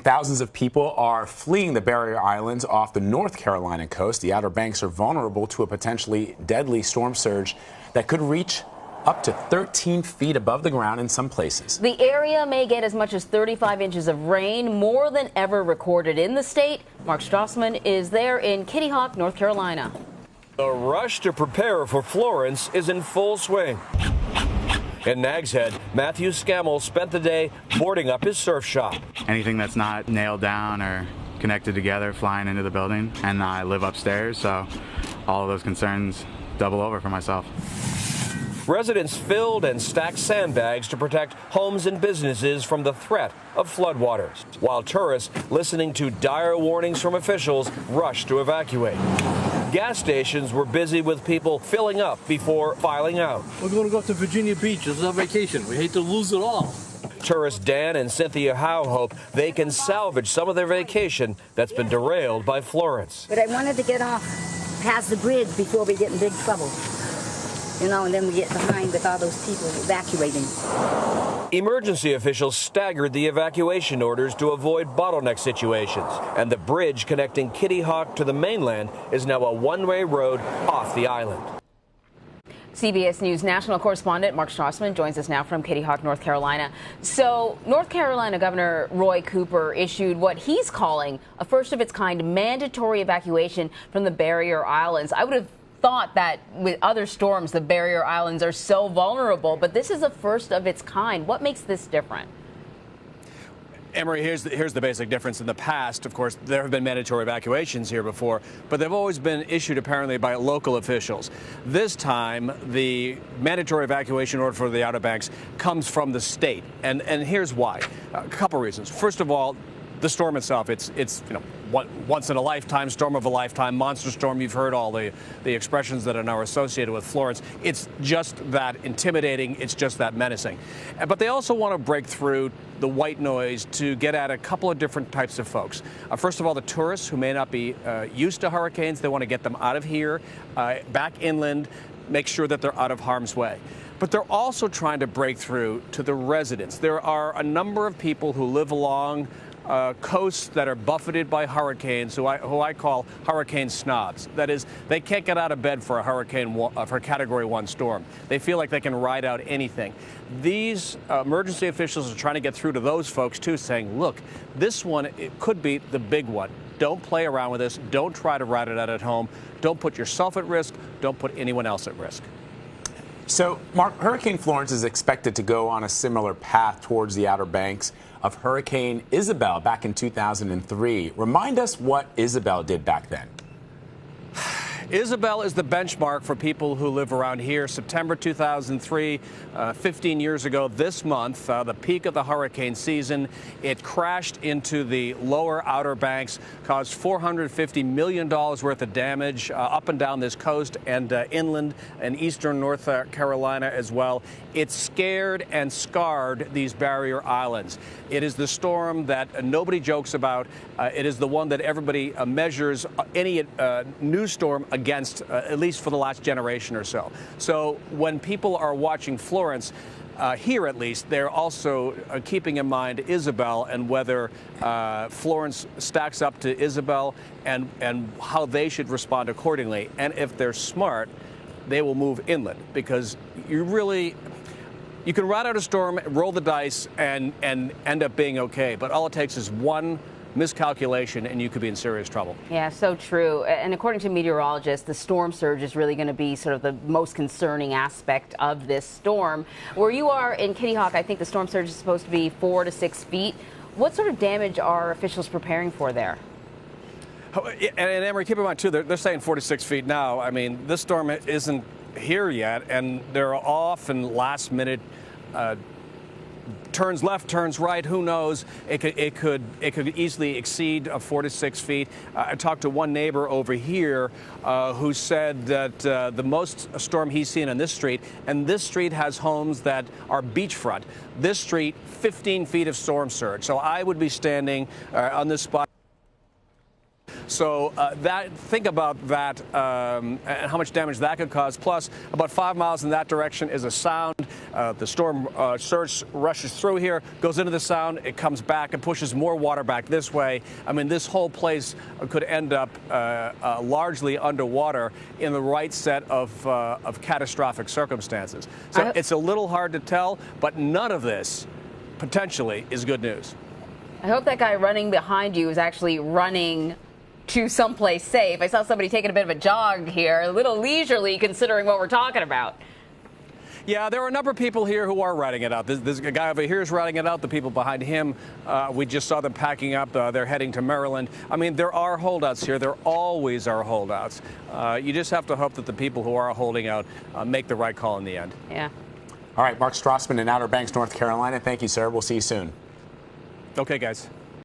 Thousands of people are fleeing the barrier islands off the North Carolina coast. The Outer Banks are vulnerable to a potentially deadly storm surge that could reach up to 13 feet above the ground in some places. The area may get as much as 35 inches of rain, more than ever recorded in the state. Mark Strassmann is there in Kitty Hawk, North Carolina. The rush to prepare for Florence is in full swing. In Nags Head, Matthew Scammell spent the day boarding up his surf shop. Anything that's not nailed down or connected together flying into the building, and I live upstairs, so all of those concerns double over for myself. Residents filled and stacked sandbags to protect homes and businesses from the threat of floodwaters, while tourists, listening to dire warnings from officials, rushed to evacuate. Gas stations were busy with people filling up before filing out. We're going to go to Virginia Beach. This is our vacation. We hate to lose it all. Tourists Dan and Cynthia Howe hope they can salvage some of their vacation that's been derailed by Florence. But I wanted to get off past the bridge before we get in big trouble. You know, and then we get behind with all those people evacuating. Emergency officials staggered the evacuation orders to avoid bottleneck situations. And the bridge connecting Kitty Hawk to the mainland is now a one-way road off the island. CBS News national correspondent Mark Strassmann joins us now from Kitty Hawk, North Carolina. So, North Carolina Governor Roy Cooper issued what he's calling a first-of-its-kind mandatory evacuation from the barrier islands. I would have thought that with other storms, the barrier islands are so vulnerable, but this is a first of its kind. What makes this different? Emery, here's the basic difference. In the past, of course, there have been mandatory evacuations here before, but they've always been issued apparently by local officials. This time, the mandatory evacuation order for the Outer Banks comes from the state, and here's why. A couple reasons. First of all, the storm itself, it's once in a lifetime, storm of a lifetime, monster storm. You've heard all the expressions that are now associated with Florence. It's just that intimidating. It's just that menacing. But they also want to break through the white noise to get at a couple of different types of folks. First of all, the tourists who may not be used to hurricanes. They want to get them out of here, back inland, make sure that they're out of harm's way. But they're also trying to break through to the residents. There are a number of people who live along coasts that are buffeted by hurricanes, who I call hurricane snobs. That is, they can't get out of bed for a Category 1 storm. They feel like they can ride out anything. These emergency officials are trying to get through to those folks too, saying, look, this one, it could be the big one. Don't play around with this. Don't try to ride it out at home. Don't put yourself at risk. Don't put anyone else at risk. So, Mark, Hurricane Florence is expected to go on a similar path towards the Outer Banks of Hurricane Isabel back in 2003. Remind us what Isabel did back then. Isabel is the benchmark for people who live around here. September 2003, 15 years ago this month, the peak of the hurricane season, it crashed into the lower Outer Banks, caused $450 million worth of damage up and down this coast and inland and eastern North Carolina as well. It scared and scarred these barrier islands. It is the storm that nobody jokes about. It is the one that everybody measures any new storm against, at least for the last generation or so. So when people are watching Florence, here at least, they're also keeping in mind Isabel and whether Florence stacks up to Isabel and how they should respond accordingly. And if they're smart, they will move inland, because you can ride out a storm, roll the dice, and end up being okay. But all it takes is one miscalculation and you could be in serious trouble. Yeah, so true. And according to meteorologists, the storm surge is really going to be sort of the most concerning aspect of this storm. Where you are in Kitty Hawk, I think the storm surge is supposed to be 4 to 6 feet. What sort of damage are officials preparing for there? And Emery, keep in mind, too, they're saying 4 to 6 feet now. I mean, this storm isn't here yet, and there are often last-minute turns left, turns right, who knows? It could easily exceed 4 to 6 feet. I talked to one neighbor over here who said that the most storm he's seen on this street, and this street has homes that are beachfront. This street, 15 feet of storm surge. So I would be standing on this spot So think about that and how much damage that could cause. Plus, about 5 miles in that direction is a sound. The storm surge rushes through here, goes into the sound, it comes back and pushes more water back this way. I mean, this whole place could end up largely underwater in the right set of catastrophic circumstances. So it's a little hard to tell, but none of this potentially is good news. I hope that guy running behind you is actually running to someplace safe. I saw somebody taking a bit of a jog here, a little leisurely considering what we're talking about. Yeah, there are a number of people here who are riding it out. This guy over here is riding it out. The people behind him, we just saw them packing up. They're heading to Maryland. I mean, there are holdouts here. There always are holdouts. You just have to hope that the people who are holding out make the right call in the end. Yeah. All right, Mark Strassmann in Outer Banks, North Carolina. Thank you, sir. We'll see you soon. Okay, guys.